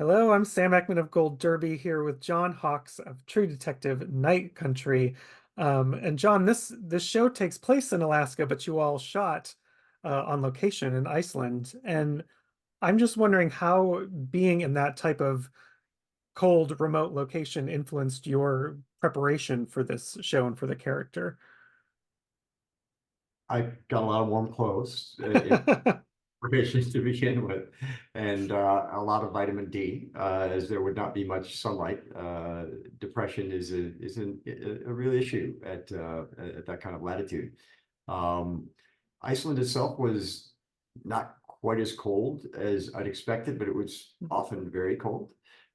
Hello, I'm Sam Eckman of Gold Derby here with John Hawkes of True Detective Night Country. And John, this show takes place in Alaska, but you all shot on location in Iceland. And I'm just wondering how being in that type of cold, remote location influenced your preparation for this show and for the character. I got a lot of warm clothes in preparation to begin with, and a lot of vitamin D, as there would not be much sunlight. Depression is a real issue at that kind of latitude. Um, Iceland itself was not quite as cold as I'd expected, but it was often very cold.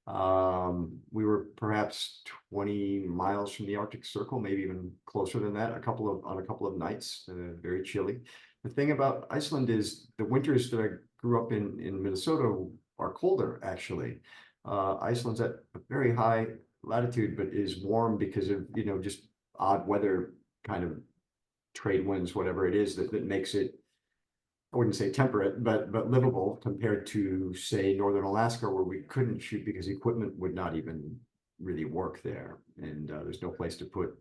We were perhaps 20 miles from the Arctic Circle, maybe even closer than that, on a couple of nights, very chilly. The thing about Iceland is the winters that I grew up in Minnesota are colder, actually. Iceland's at a very high latitude, but is warm because of, just odd weather, kind of trade winds, whatever it is that makes it, I wouldn't say temperate, but livable compared to, say, northern Alaska, where we couldn't shoot because equipment would not even really work there, and there's no place to put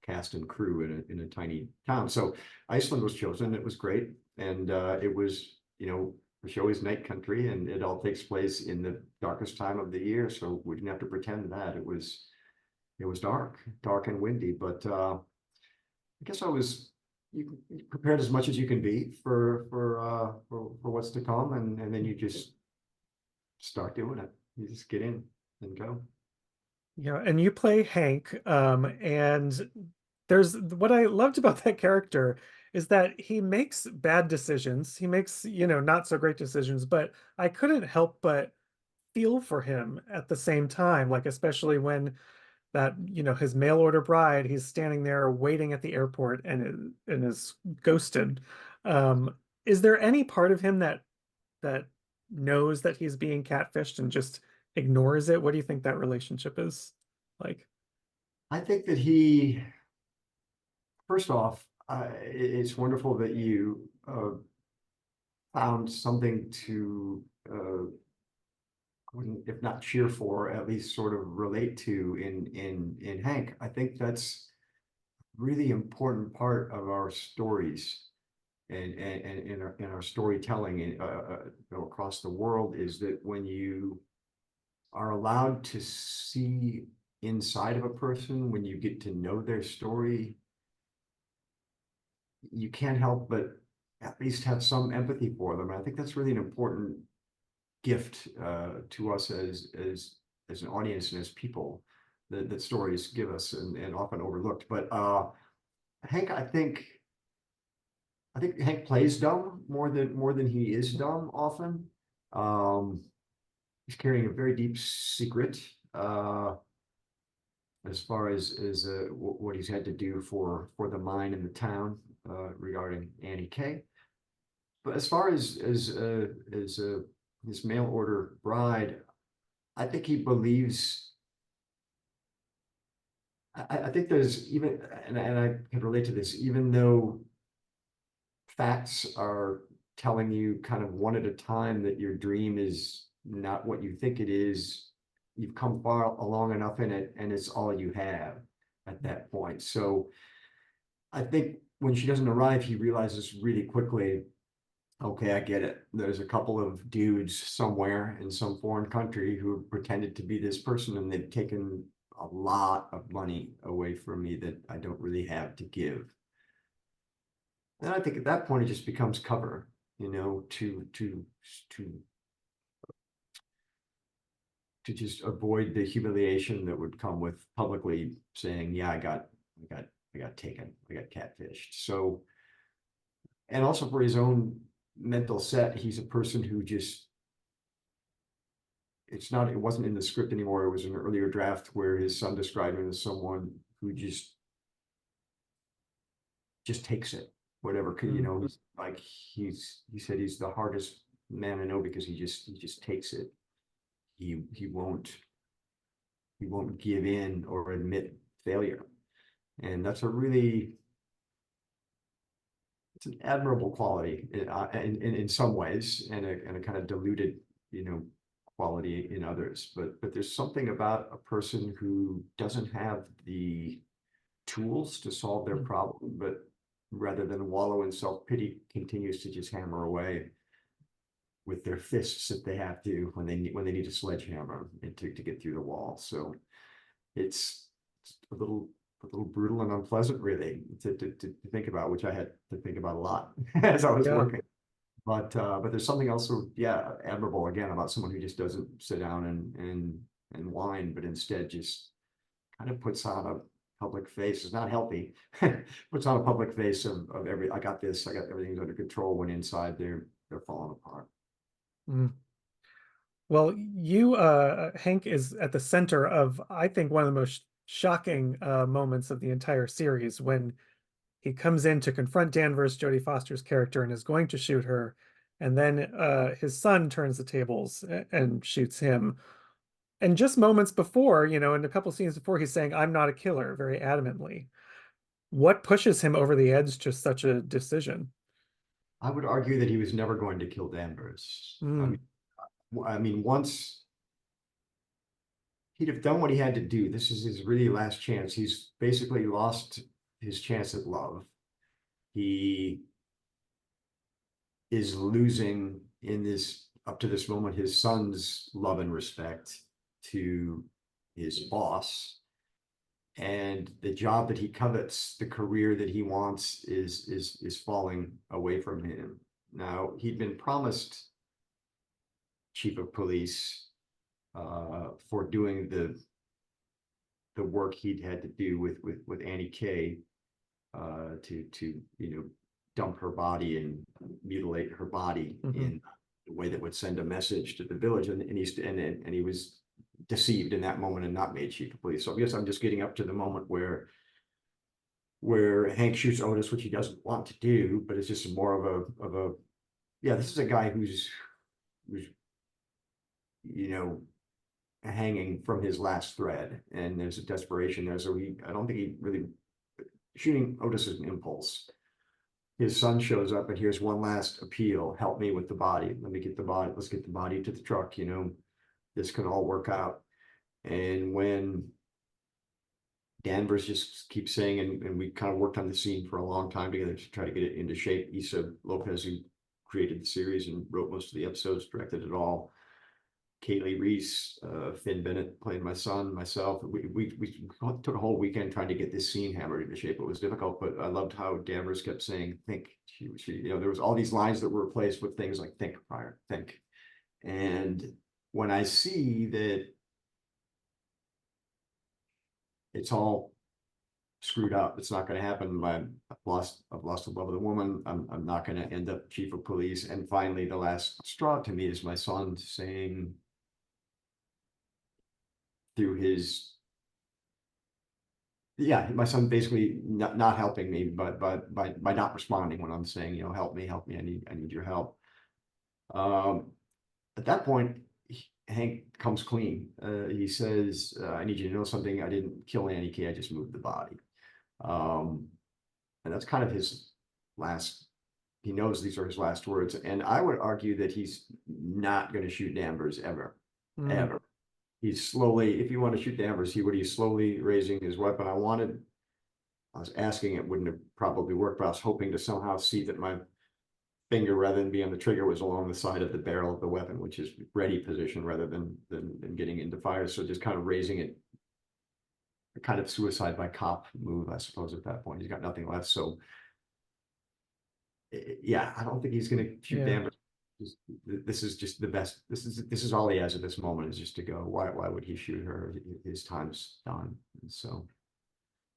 cast and crew in a tiny town. So Iceland was chosen. It was great, and it was, the show is night country, and it all takes place in the darkest time of the year. So we didn't have to pretend that it was dark and windy. But I guess I was you prepared as much as you can be for what's to come, and then you just start doing it. You just get in and go. Yeah, and you play Hank, and there's what I loved about that character is that he makes bad decisions. He makes, not so great decisions, but I couldn't help but feel for him at the same time, like especially when that, his mail order bride, he's standing there waiting at the airport and is ghosted. Is there any part of him that knows that he's being catfished and just ignores it? What do you think that relationship is like? I think that first off, it's wonderful that you found something to, if not cheer for, at least sort of relate to in Hank. I think that's really important part of our stories and in our storytelling across the world, is that when you are allowed to see inside of a person, when you get to know their story, you can't help but at least have some empathy for them. And I think that's really an important gift to us as an audience and as people that stories give us, and often overlooked. But Hank, I think Hank plays dumb more than he is dumb often. Um, he's carrying a very deep secret, as far as what he's had to do for the mine in the town, regarding Annie K. But as far as his mail order bride, I think he believes. I think there's even, and I can relate to this, even though facts are telling you kind of one at a time that your dream is not what you think it is. You've come far along enough in it, and it's all you have at that point. So I think when she doesn't arrive, he realizes really quickly, okay, I get it. There's a couple of dudes somewhere in some foreign country who pretended to be this person, and they've taken a lot of money away from me that I don't really have to give. And I think at that point it just becomes cover, to just avoid the humiliation that would come with publicly saying, yeah, I got taken, I got catfished. So, and also for his own mental set, he's a person who just, it wasn't in the script anymore. It was an earlier draft where his son described him as someone who just takes it, whatever. Mhm. He's like, he said he's the hardest man I know, because he just takes it. He won't give in or admit failure. And that's it's an admirable quality in some ways, and a kind of diluted, you know, quality in others, but there's something about a person who doesn't have the tools to solve their Mm. problem, but rather than wallow in self-pity, continues to just hammer away with their fists if they have to when they need a sledgehammer to get through the wall. So it's a little brutal and unpleasant really to think about, which I had to think about a lot as I was Yeah. working. But there's something else so yeah, admirable again about someone who just doesn't sit down and whine, but instead just kind of puts on a public face. It's not healthy. Puts on a public face of every I got this, I got everything's under control when inside they're falling apart. Mm. Well, Hank is at the center of, I think, one of the most shocking moments of the entire series when he comes in to confront Danvers, Jodie Foster's character, and is going to shoot her. And then his son turns the tables and shoots him. And just moments before, in a couple scenes before, he's saying, "I'm not a killer," very adamantly. What pushes him over the edge to such a decision? I would argue that he was never going to kill Danvers. Mm, I mean, once he'd have done what he had to do, this is his really last chance. He's basically lost his chance at love. He is losing in this up to this moment his son's love and respect to his boss, and the job that he covets, the career that he wants is falling away from him. Now he'd been promised chief of police for doing the work he'd had to do with Annie Kay to dump her body and mutilate her body mhm. in a way that would send a message to the village, and he was deceived in that moment and not made chief of police. So I guess I'm just getting up to the moment where Hank shoots Otis, which he doesn't want to do, but it's just more of a yeah, this is a guy who's you know hanging from his last thread, and there's a desperation there. So I don't think he really shooting Otis is an impulse. His son shows up, and here's one last appeal: help me with the body. Let me get the body. Let's get the body to the truck. This can all work out. And when Danvers just keeps saying, and we kind of worked on the scene for a long time together to try to get it into shape. Issa Lopez, who created the series and wrote most of the episodes, directed it all. Kaylee Reese, Finn Bennett played my son, myself. We took a whole weekend trying to get this scene hammered into shape. It was difficult, but I loved how Danvers kept saying, think. There was all these lines that were replaced with things like think prior, think. And when I see that it's all screwed up, it's not going to happen. I've lost the love of the woman. I'm not going to end up chief of police. And finally, the last straw to me is my son saying through his yeah, my son basically not helping me, but by not responding when I'm saying, help me, I need your help. Um, at that point, Hank comes clean. He says, I need you to know something. I didn't kill Annie K. I just moved the body. Um, and that's kind of his last. He knows these are his last words, and I would argue that he's not going to shoot Danvers ever, Mm. ever. He's slowly, if you want to shoot Danvers, he's slowly raising his weapon. I was asking, it wouldn't have probably worked, but I was hoping to somehow see that my finger, rather than be on the trigger, was along the side of the barrel of the weapon, which is ready position rather than getting into fire. So just kind of raising it, a kind of suicide by cop move, I suppose, at that point. He's got nothing left. So yeah, I don't think he's going to shoot Yeah. Danvers. This is just the best. This is all he has at this moment, is just to go. Why would he shoot her? His time's done. And so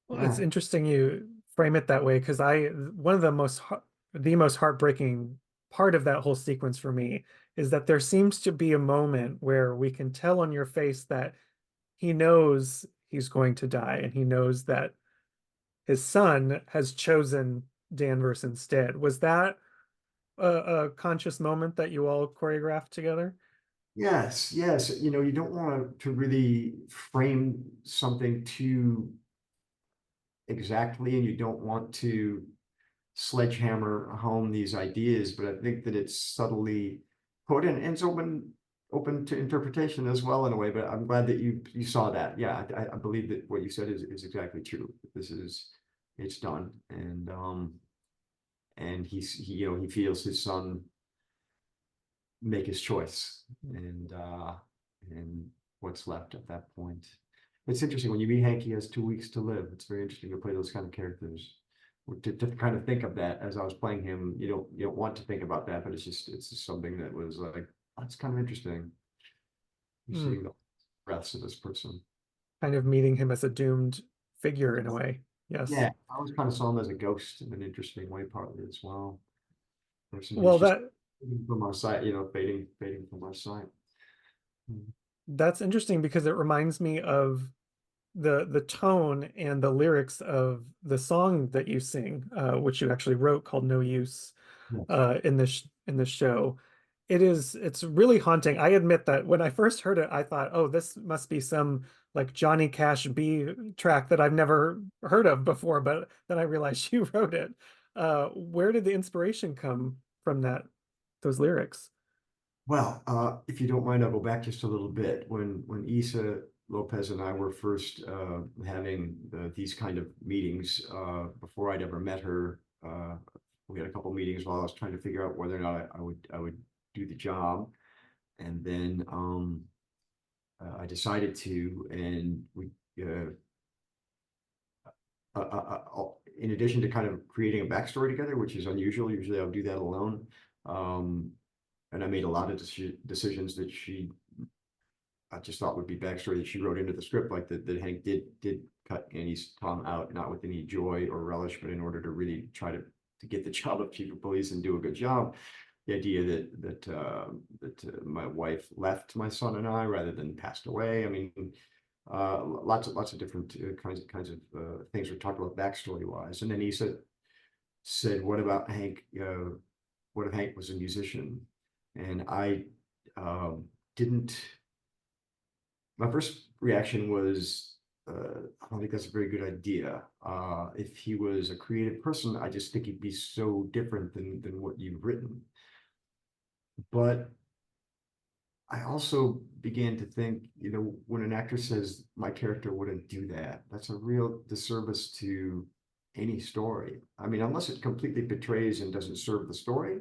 Well, it's yeah. interesting you frame it that way because one of the most heartbreaking part of that whole sequence for me is that there seems to be a moment where we can tell on your face that he knows he's going to die and he knows that his son has chosen Danvers instead. Was that a conscious moment that you all choreographed together? Yes, yes. You don't want to really frame something too exactly, and you don't want to sledgehammer home these ideas, but I think that it's subtly put in. And so open to interpretation as well in a way, but I'm glad that you saw that. Yeah, I believe that what you said is exactly true. This is it's done, and he feels his son make his choice, and what's left at that point. It's interesting when you meet Hank, he has 2 weeks to live. It's very interesting to play those kind of characters. To kind of think of that as I was playing him, you don't want to think about that, but it's just something that was like, that's kind of interesting. You're Mm, seeing the breaths of this person. kind of meeting him as a doomed figure in a way. Yes. Yeah, I always kind of saw him as a ghost in an interesting way, partly as well. Person who's Well, just that fading from our sight, fading from our sight. Mm. that's interesting because it reminds me of the tone and the lyrics of the song that you sing, which you actually wrote called "No Use," Yes. in this show. It's really haunting. I admit that when I first heard it, I thought, oh, this must be some like Johnny Cash B track that I've never heard of before, but then I realized you wrote it. Where did the inspiration come from those lyrics? Well, if you don't mind, I'll go back just a little bit. When Isa Lopez and I were first having these kind of meetings, before I'd ever met her, we had a couple meetings while I was trying to figure out whether or not I would do the job, and then I decided to, and we. In addition to kind of creating a backstory together, which is unusual, usually I'll do that alone. Um, and I made a lot of decisions that I just thought would be backstory that she wrote into the script, like that Hank did cut Annie's tongue out, not with any joy or relish, but in order to really try to get the job of chief of police and do a good job. The idea that my wife left my son and I rather than passed away. I mean, lots of different kinds of things were talked about backstory wise. And then he said, "What about Hank? What if Hank was a musician?" And I didn't. My first reaction was, I don't think that's a very good idea. If he was a creative person, I just think he'd be so different than what you've written. But I also began to think, when an actor says my character wouldn't do that, that's a real disservice to any story. I mean, unless it completely betrays and doesn't serve the story,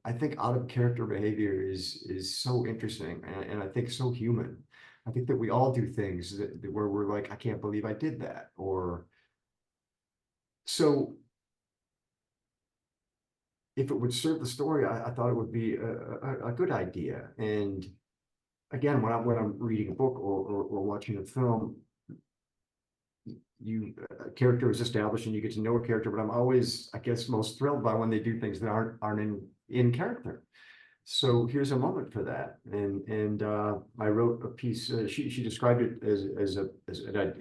I think out of character behavior is so interesting and I think so human. I think that we all do things where we're like, I can't believe I did that. Or so if it would serve the story, I thought it would be a good idea. And again, when I'm reading a book or watching a film, a character is established and you get to know a character. But I'm always, I guess, most thrilled by when they do things that aren't in character. So here's a moment for that. And I wrote a piece. She described it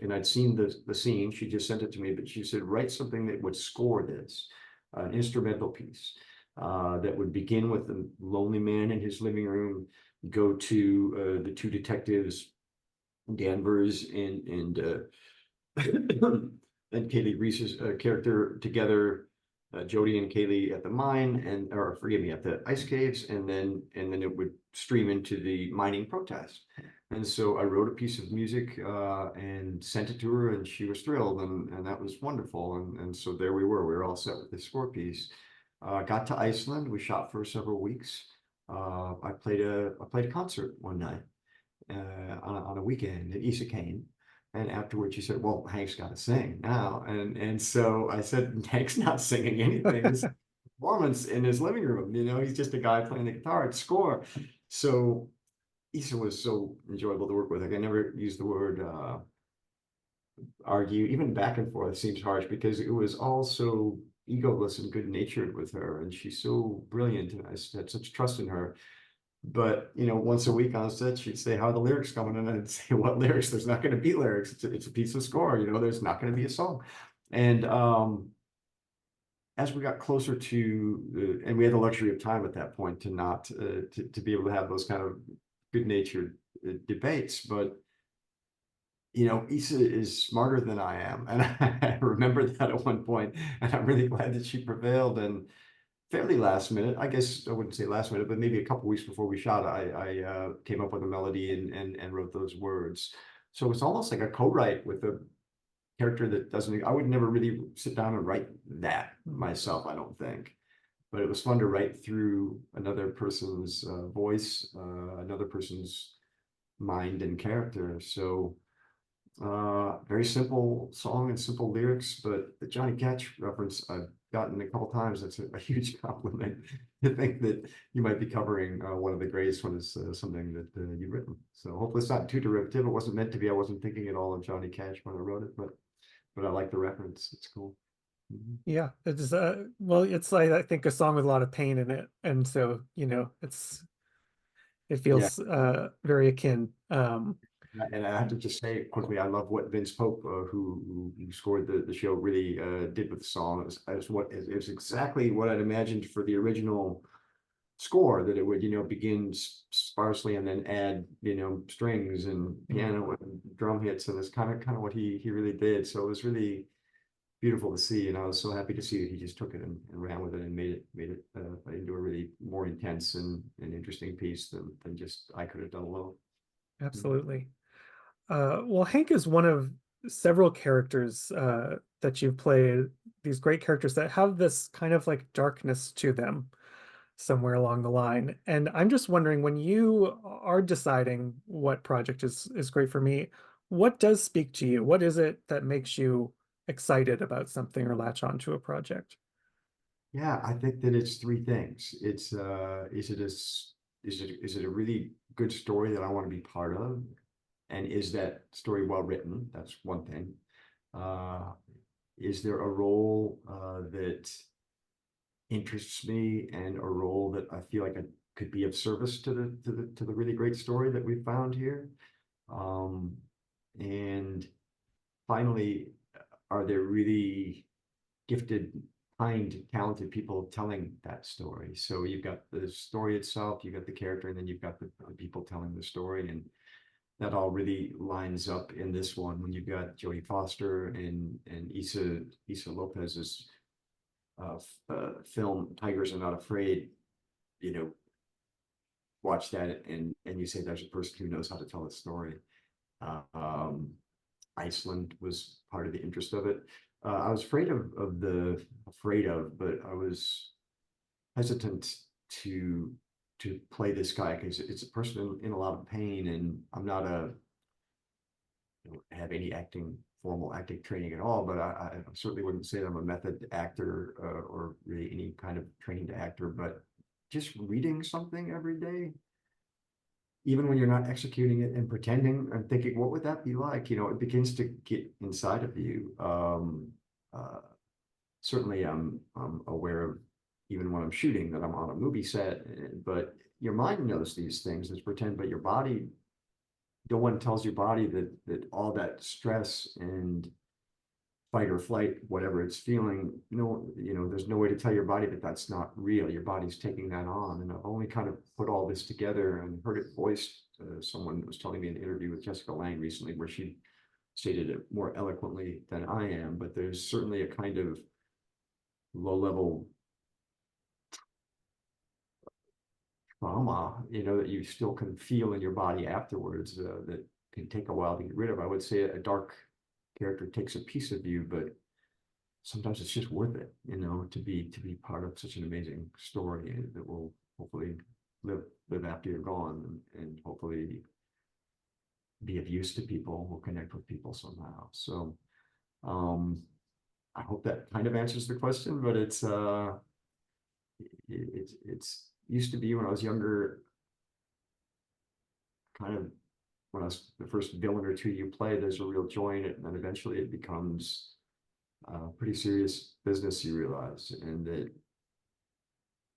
and I'd seen the scene. She just sent it to me, but she said write something that would score this, an instrumental piece. That would begin with a lonely man in his living room, go to the two detectives, Danvers and Kaylee Reese's character together, Jody and Kaylee at the mine, or forgive me, at the ice caves, and then it would stream into the mining protest. And so I wrote a piece of music and sent it to her, and she was thrilled, and that was wonderful. And so there we were all set with this score piece. Got to Iceland. We shot for several weeks. I played a concert one night on a weekend at Isa Kane. And afterwards, she said, "Well, Hank's got to sing now." And so I said, "Hank's not singing anything. This performance in his living room. He's just a guy playing the guitar at score." So Isa was so enjoyable to work with. Like I never used the word argue, even back and forth seems harsh because it was all so egoless and good natured with her, and she's so brilliant, and I had such trust in her. But once a week on set, she'd say, "How are the lyrics coming?" And I'd say, "What lyrics? There's not going to be lyrics. It's a piece of score. There's not going to be a song." And as we got closer and we had the luxury of time at that point to not to be able to have those kind of good natured debates, but Issa is smarter than I am, and I remember that at one point, and I'm really glad that she prevailed. And fairly last minute. I guess I wouldn't say last minute, but maybe a couple weeks before we shot, I came up with a melody and wrote those words. So it's almost like a co-write with a character that doesn't. I would never really sit down and write that Mm. myself, I don't think. But it was fun to write through another person's voice, another person's mind and character. So very simple song and simple lyrics, but the Johnny Cash reference I've gotten a couple times. That's a huge compliment to think that you might be covering one of the greatest when it's something that you've written. So hopefully it's not too derivative. It wasn't meant to be. I wasn't thinking at all of Johnny Cash when I wrote it, but I like the reference. It's cool. Mhm. Yeah, it's well, it's like I think a song with a lot of pain in it, and so it Yeah, feels very akin. and I have to just say quickly, I love what Vince Pope, who scored the show, really did with the song. It was exactly what I'd imagined for the original score, that it would, begin sparsely and then add, strings and Mm, piano and drum hits, and it's kind of what he really did. So it was really beautiful to see, and I was so happy to see that he just took it and ran with it and made it into a really more intense and interesting piece than just I could have done alone. Mhm. absolutely. Well, Hank is one of several characters that you've played, these great characters that have this kind of like darkness to them somewhere along the line. And I'm just wondering, when you are deciding what project is great for me, what does speak to you? What is it that makes you excited about something or latch onto a project? Yeah, I think that it's three things. It's is it a really good story that I want to be part of? And is that story well written? That's one thing. Uh, is there a role that interests me, and a role that I feel like I could be of service to the really great story that we found here? Um, and finally, are there really gifted, kind, talented people telling that story? So you've got the story itself, you've got the character, and then you've got the people telling the story, and that all really lines up in this one when you've got Jodie Foster and Issa Lopez's film Tigers Are Not Afraid. You know, watch that and you say there's a person who knows how to tell a story. Uh, um, Iceland was part of the interest of it. I was afraid of, but I was hesitant to to play this guy because it's a person in a lot of pain, and I'm not a don't have any formal acting training at all, but I certainly wouldn't say that I'm a method actor or really any kind of trained actor. But just reading something every day, even when you're not executing it and pretending and thinking, what would that be like? It begins to get inside of you. Uh, Certainly, I'm aware of, even when I'm shooting, that I'm on a movie set, but your mind knows these things as pretend, but your body, no one tells your body that all that stress and fight or flight, whatever it's feeling, no, there's no way to tell your body that that's not real. Your body's taking that on. And I've only kind of put all this together and heard it voiced. Someone was telling me in an interview with Jessica Lange recently where she stated it more eloquently than I am, but there's certainly a kind of low level trauma, that you still can feel in your body afterwards, that can take a while to get rid of. I would say a dark character takes a piece of you, but sometimes it's just worth it, to be part of such an amazing story that will hopefully live after you're gone, and hopefully be of use to people, will connect with people somehow. So um I hope that kind of answers the question, but it's used to be when I was younger, kind of when I was the first villain or two you play, there's a real joy in it, and then eventually it becomes pretty serious business, you realize, and that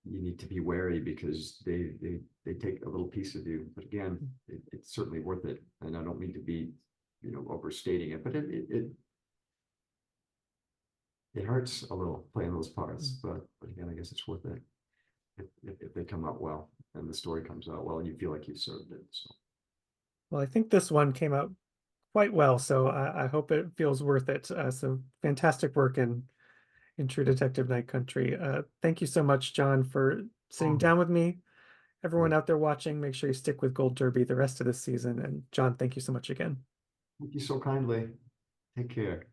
you need to be wary because they take a little piece of you. But again, it's certainly worth it. And I don't mean to be, overstating it, but it hurts a little playing those parts. But again, I guess it's worth it if they come out well and the story comes out well and you feel like you served it. So Well, I think this one came out quite well, so I hope it feels worth it. So fantastic work in True Detective Night Country. Thank you so much, John, for sitting Oh, down with me. Everyone great. out there watching, make sure you stick with Gold Derby the rest of the season. And John, thank you so much again. Thank you so kindly. Take care.